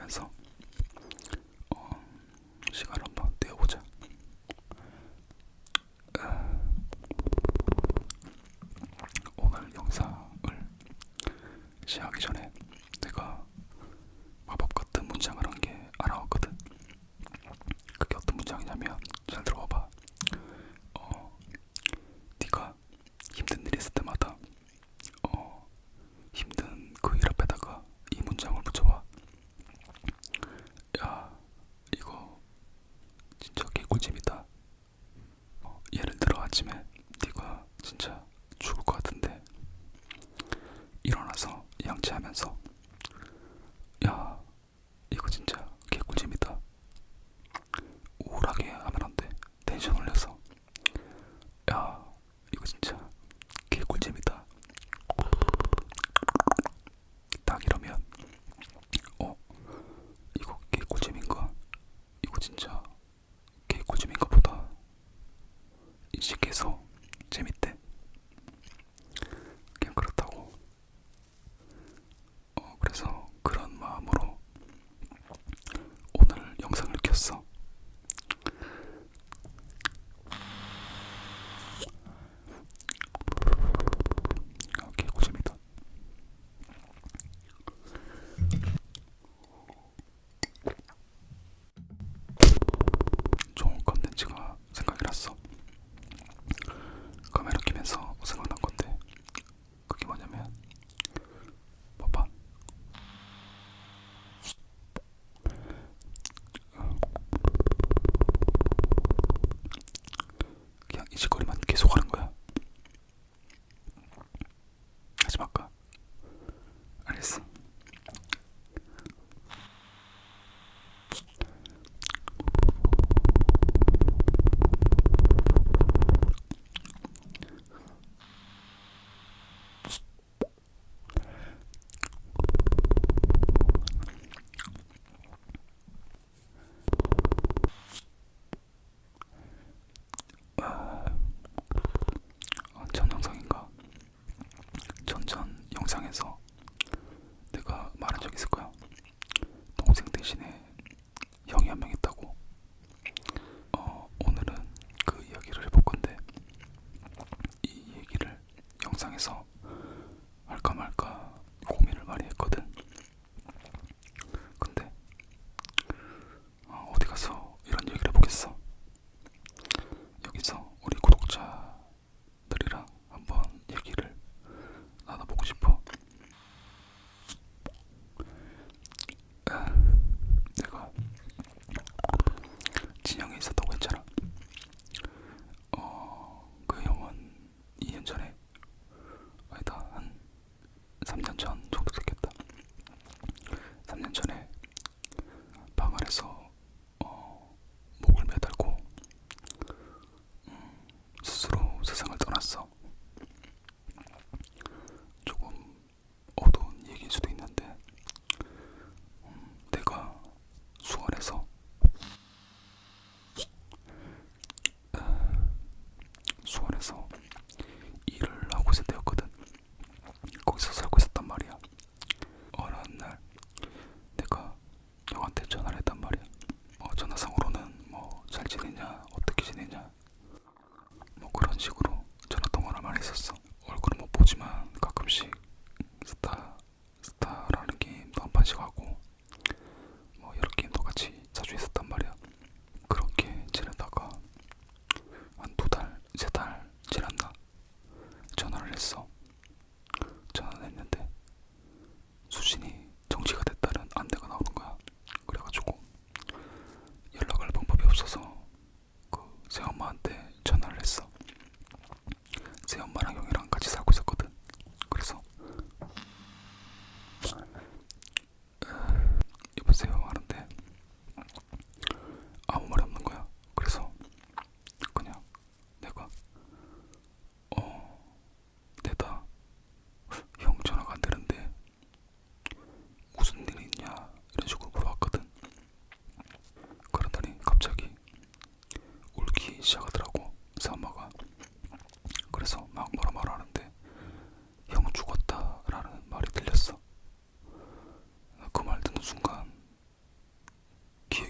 하면서 시간을 한번 때워보자. 오늘 영상을 시작하기 전에 내가 마법 같은 문장을 한 개 알아왔거든. 그게 어떤 문장이냐면, 잘 들어봐봐. 네가 힘든 일 있을 때마다 힘든 그 일 앞에다가 이 문장을 붙여봐. 야, 이거 진짜 개꿀잼이다. 예를 들어 아침에 네가 진짜 죽을 것 같은데 일어나서 양치하면서, 야, 이거 진짜 개꿀잼이다. 우울하게 하면 안 돼. 텐션 올려서, 야, 이거 진짜 개꿀잼이다. 딱 이러면 어, 이거 개꿀잼인가? 이거 진짜 개꿀잼인가 보다 인식해서 재밌대. 그냥 그렇다고. 그래서 그런 마음으로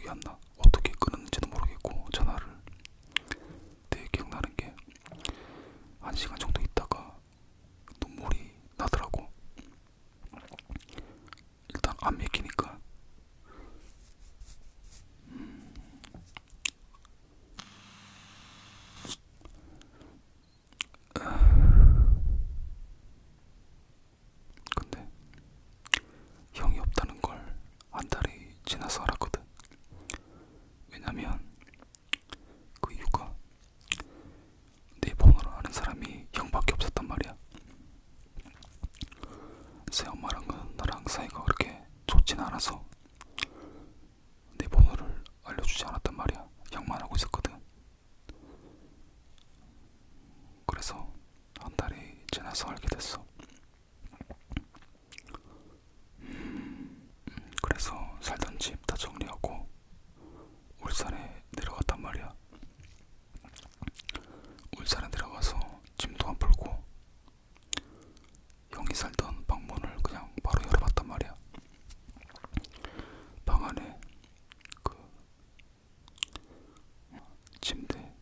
기억이 안 나. 어떻게 끊었는지도 모르겠고 전화를. 되게 기억나는 게 1시간 정도 있다가 눈물이 나더라고. 일단 안 믿기니까. 근데 형이 없다는 걸 한 달이 지나서 알았거든. 왜냐면 그 이유가 내 번호를 아는 사람이 형밖에 없었단 말이야. 새엄마랑은 나랑 사이가 그렇게 좋진 않아서 내 번호를 알려주지 않았단 말이야. 형만 알고 있었거든. 그래서 한 달이 지나서 알게 됐어. 그래서 살던 집 다 정리하고 울산에 내려갔단 말이야. 울산에 내려가서 짐도 안 풀고 형이 살던 방문을 그냥 바로 열어봤단 말이야. 방 안에 그 침대,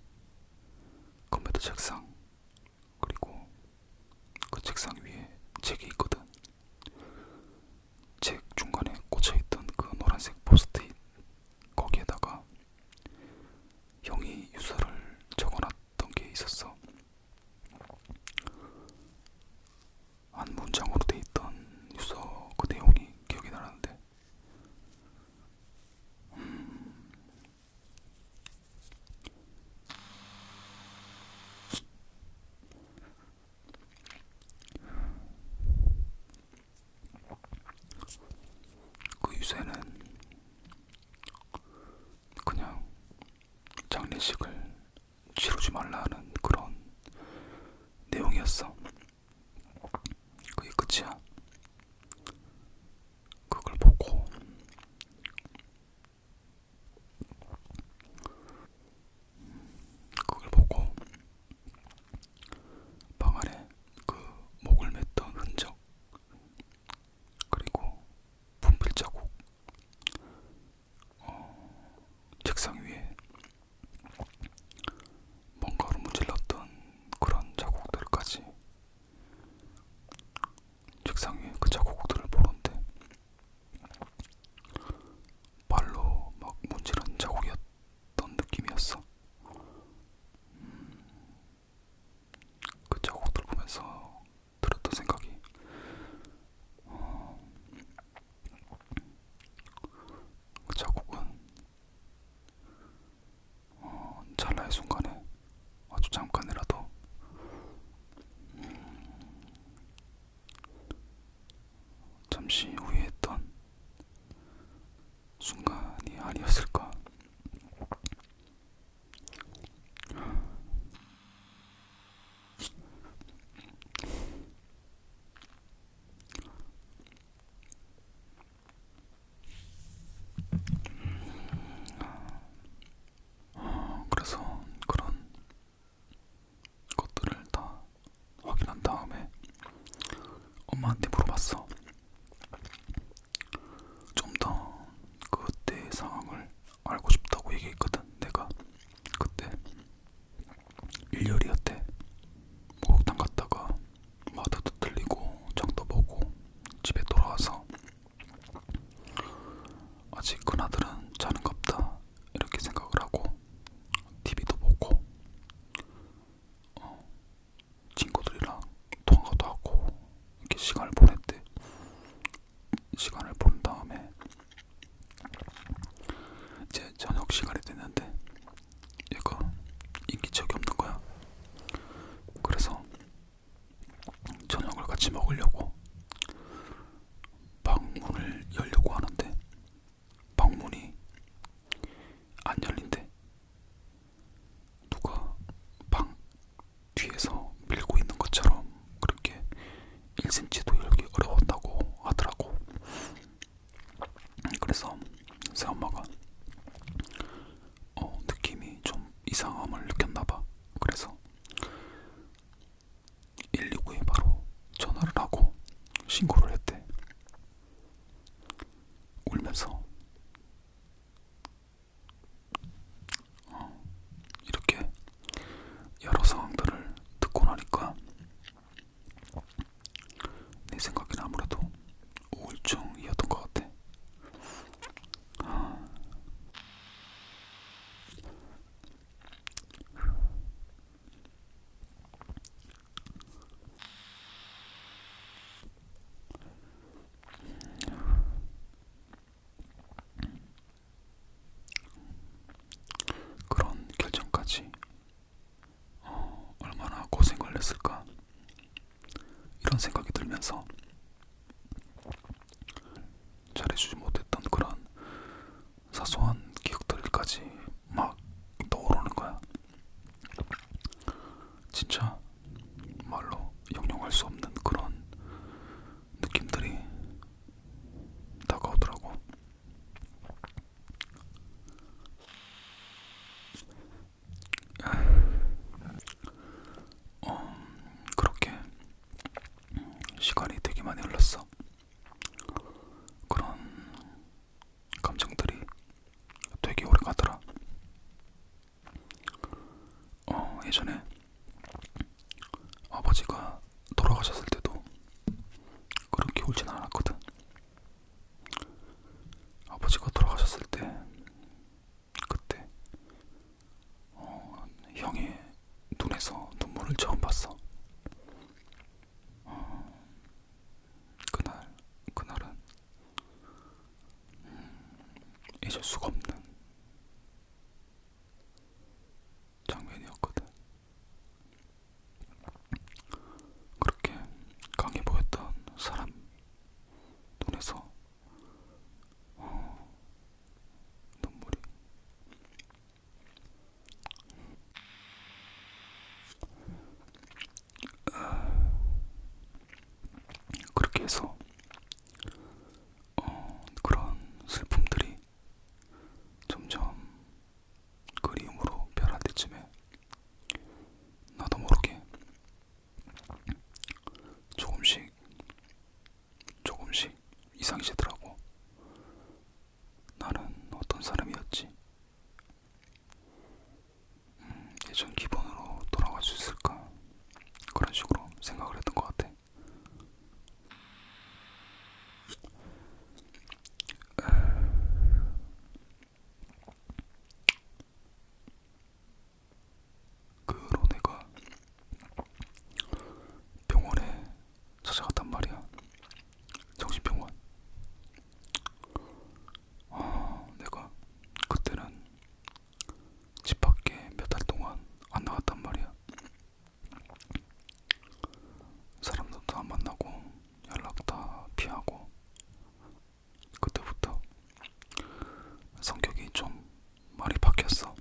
컴퓨터 책상, 그리고 그 책상 위에 책이 있거든. 책 중간에 꽂혀있던 그 노란색 포스트잇, 거기에다가 형이 유서를 적어놨던 게 있었어. 한 문장으로 돼 있던 유서 그 내용이 기억이 나는데, 그 유서에는 그냥 장례식을 치르지 말라는 그런 내용이었어. 그게 끝이야. 그걸 보고 그걸 보고 방 안에 그 목을 맸던 흔적, 그리고 분필 자국, 책상 위에 뭔가로 문질렀던 그런 자국들까지, 책상 위에 그 자국들을 보는데 발로 막 문지른 자국이었던 느낌이었어. 그 자국들 보면서 들었던 생각이, 그 자국은 찰나의 순간에, 아주 잠깐이라도 잠시 후회했던 순간이 아니었을까. 그래서 그런 것들을 다 확인한 다음에 엄마한테 물어봤어. 좀 더 그때의 상황을 알고 싶다고 얘기했거든. 내가 그때 일요일이었대. 목욕탕 갔다가 마트도 들리고 장도 보고 집에 돌아와서 아직 큰아들은 자는갑다 이렇게 생각을 하고 TV도 보고 친구들이랑 통화도 하고 이렇게 시간을 보냈대. 시간을 본 다음에 이제 저녁 시간이 됐는데 얘가 인기척이 없는 거야. 그래서 저녁을 같이 먹으려고 방문을 열려고 하는데 방문이 안 열린대. 누가 방 뒤에서 밀고 있는 것처럼 그렇게 1cm도 열기 어려웠다고 하더라고. 그래서 새엄마가 느낌이 좀 이상함을 느꼈나봐. 그래서 119에 바로 전화를 하고 신고를 했대. 울면서 했을까? 이런 생각이 들면서 잘해주지 못했던 그런 사소한 기억들까지 막 떠오르는 거야. 진짜 말로 형용할 수 없는 그런 느낌들이 다가오더라고. 그렇게 시간이 되게 많이 흘렀어. 그런 감정들이 되게 오래 가더라. 예전에 아버지가 돌아가셨을 때도 그렇게 울진 않았거든. 아버지가 돌아가셨을 때 그때 형의 눈에서 눈물을 처음 봤어. 그날은 잊을 수가 없는 장면이었거든. 그렇게 강해 보였던 사람 눈에서 눈물이. 그렇게 해서 그런 슬픔들이 점점 그리움으로 변할 때쯤에 나도 모르게 조금씩 조금씩 이상해지더라고. 나는 어떤 사람이었지? 예전 기분으로 돌아갈 수 있을까? 그런 식으로 생각을 했던 것 같아. 그 후로 내가 병원에 찾아갔단 말이야. 정신병원. 내가 그때는 집 밖에 몇 달 동안 안 나갔단 말이야. 사람들도 안 만나고 연락 다 피하고. 그때부터 성격이 좀 많이 바뀌었어.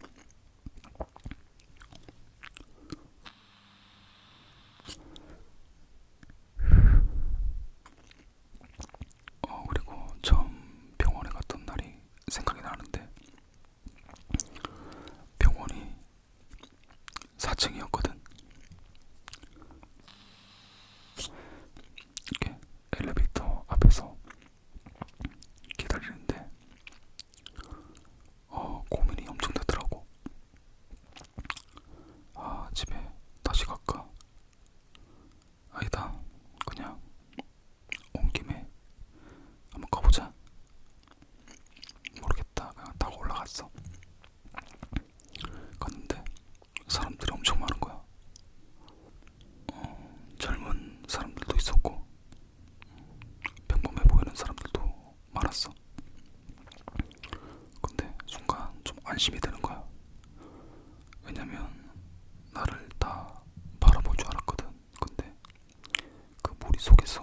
그리고 처음 병원에 갔던 날이 생각이 나는데, 병원이 4층이었거든. 이렇게 엘리베이터 앞에서 기다리는데 고민이 엄청 되더라고. 집에 다시 갈까? 아니다, 그냥 온 김에 한번 가보자. 모르겠다, 그냥 타고 올라갔어. 갔는데 사람들이 엄청 많은 거야. 젊은 사람들도 있었고 평범해 보이는 사람들도 많았어. 근데 순간 좀 안심이 되는 거야. 왜냐면 나를 다 바라볼 줄 알았거든. 근데 그 무리 속에서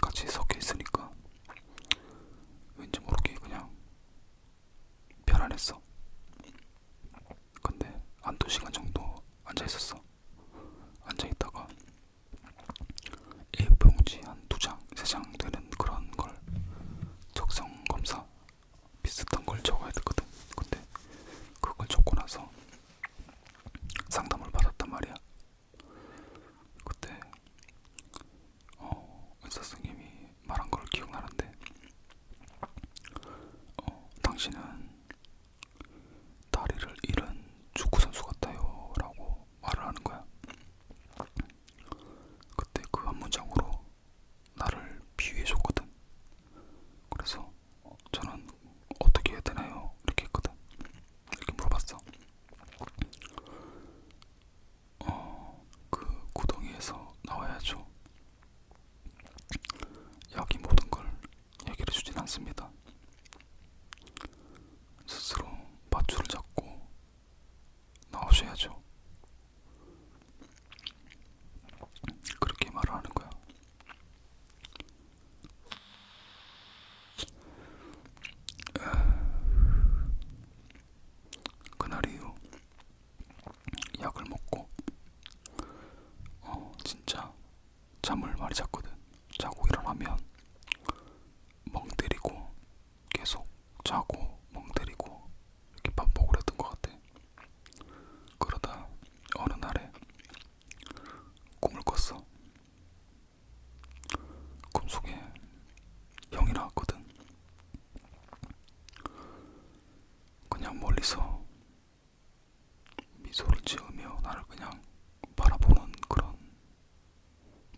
같이 섞여 있으니까 왠지 모르게 그냥 편안했어. 근데 한두 시간 정도 앉아 있었어. 앉아 있다가 A4용지 한 2장, 3장 되는 그런 걸 적성 검사 비슷한 걸 적어야 되거든. 근데 그걸 적고 나서 상담을 받았단 말이야. 그때 의사 선생님이 말한 걸 기억나는데, 당신은 다리를 잃은 축구 선수 같아요 라고 말을 하는 거야. 그때 그 한 문장으로 나를 비유해줬거든. 그래서 저는 어떻게 해야 되나요? 이렇게 했거든. 이렇게 물어봤어. 그 구덩이에서 나와야죠. 약이 모든 걸 해결해 주진 않습니다. 멀리서 미소를 지으며 나를 그냥 바라보는 그런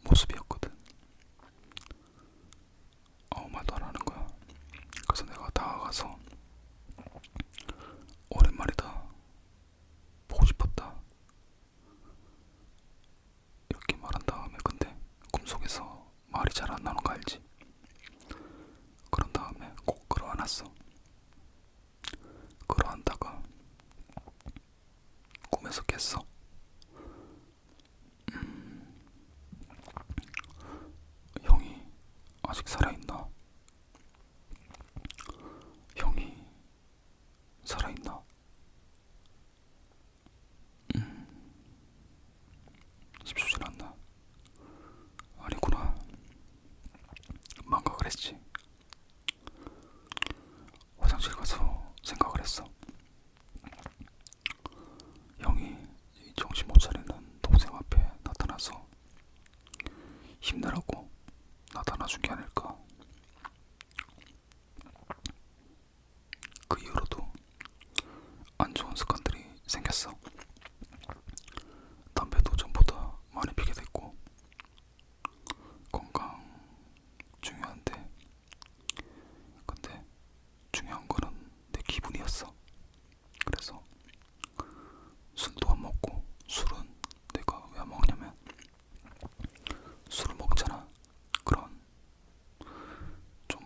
모습이었거든. 아무 말도 안 하는 거야. 그래서 내가 다가가서 오랜만이다, 보고 싶었다, 이렇게 말한 다음에, 근데 꿈속에서 말이 잘 안 나오는 거 알지? 그런 다음에 꼭 끌어안았어. 끌어안다가 꿈에서 깼어. 형이 아직 살아있나? 형이 살아있나? 싶지는 않나? 아니구나. 망각을 했지. 화장실 가서 생각을 했어. 형이 이 정신 못 차리는 동생 앞에 나타나서 힘내라고 나타나준 게 아닐까. 그 이후로도 안 좋은 습관들이 생겼어. 담배도 전보다 많이 피게 됐고. 건강 중요한데, 근데 중요한 거는 내 기분이었어. 그래서 술도 안 먹고, 술은 내가 왜 안 먹냐면, 술을 먹잖아. 그런 좀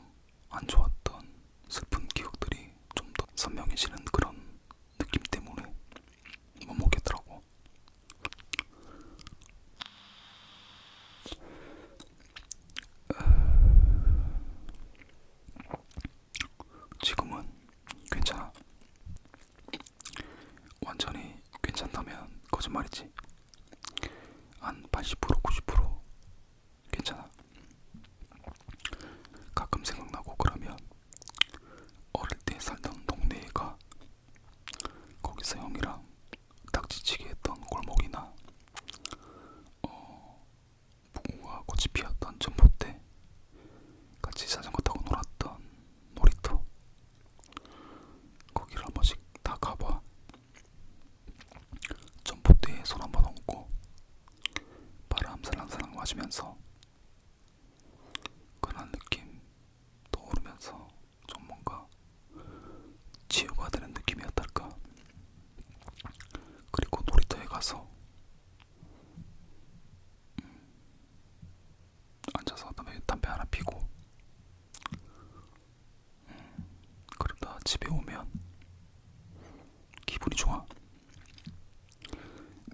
안 좋았던 슬픈 기억들이 좀 더 선명해지는 그런 느낌 때문에 못 먹겠더라고. 지금은 괜찮아. 완전히 괜찮다면 거짓말이지. 한 80% 90% 괜찮아. 가끔 생각나고 그러면 어릴 때 살던 동네가, 거기서 형이랑 닥치치기 했던 골목이나 무궁화 꽃이 피었던 전봇대, 같이 자전거 타고 놀았던 놀이터, 거기를 한 번씩 다 가봐. 전봇대에 손 한 번 얹고 바람 살랑살랑 맞으면서 그런 느낌 떠오르면서 좀 뭔가 치유가 되는 느낌이었달까. 그리고 놀이터에 가서 앉아서 담배 하나 피고, 그러다 집에 오면 기분이 좋아.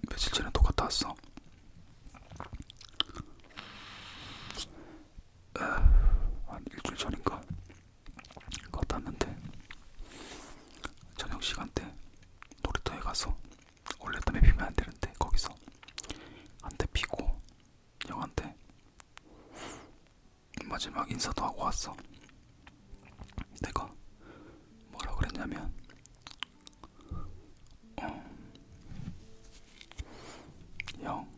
며칠 전에 또 갔다 왔어. 한 일주일 전인가 갔다 왔는데, 저녁 시간대 놀이터에 가서, 원래 담배 피면 안 되는데 거기서 한 대 피고 형한테 마지막 인사도 하고 왔어. 내가 뭐라 그랬냐면, 형,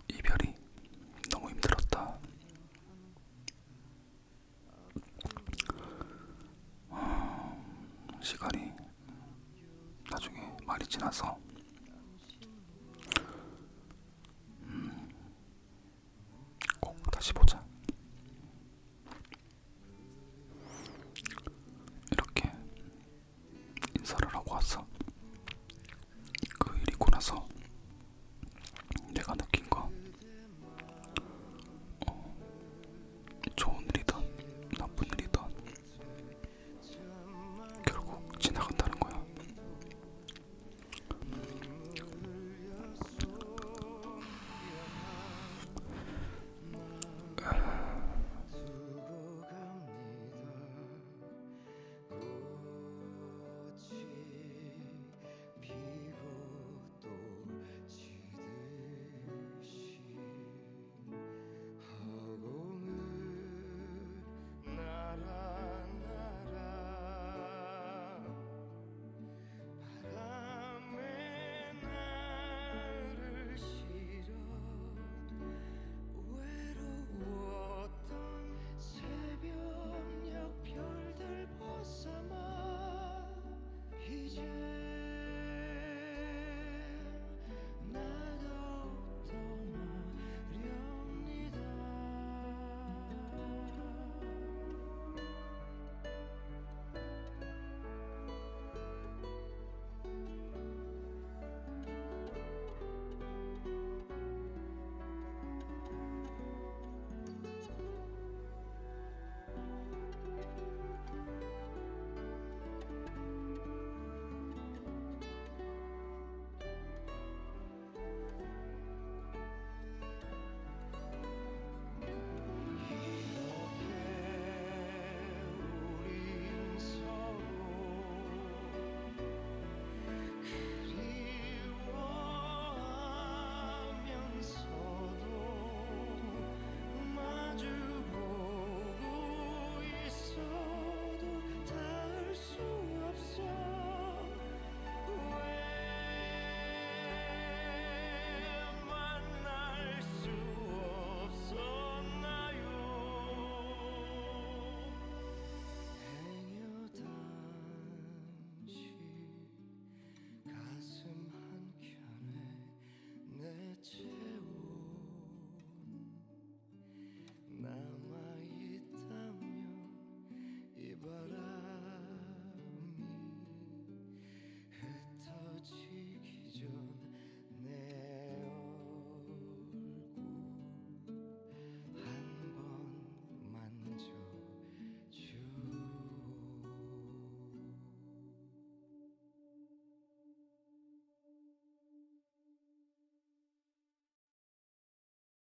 이별이 너무 힘들었다. 시간이 나중에 많이 지나서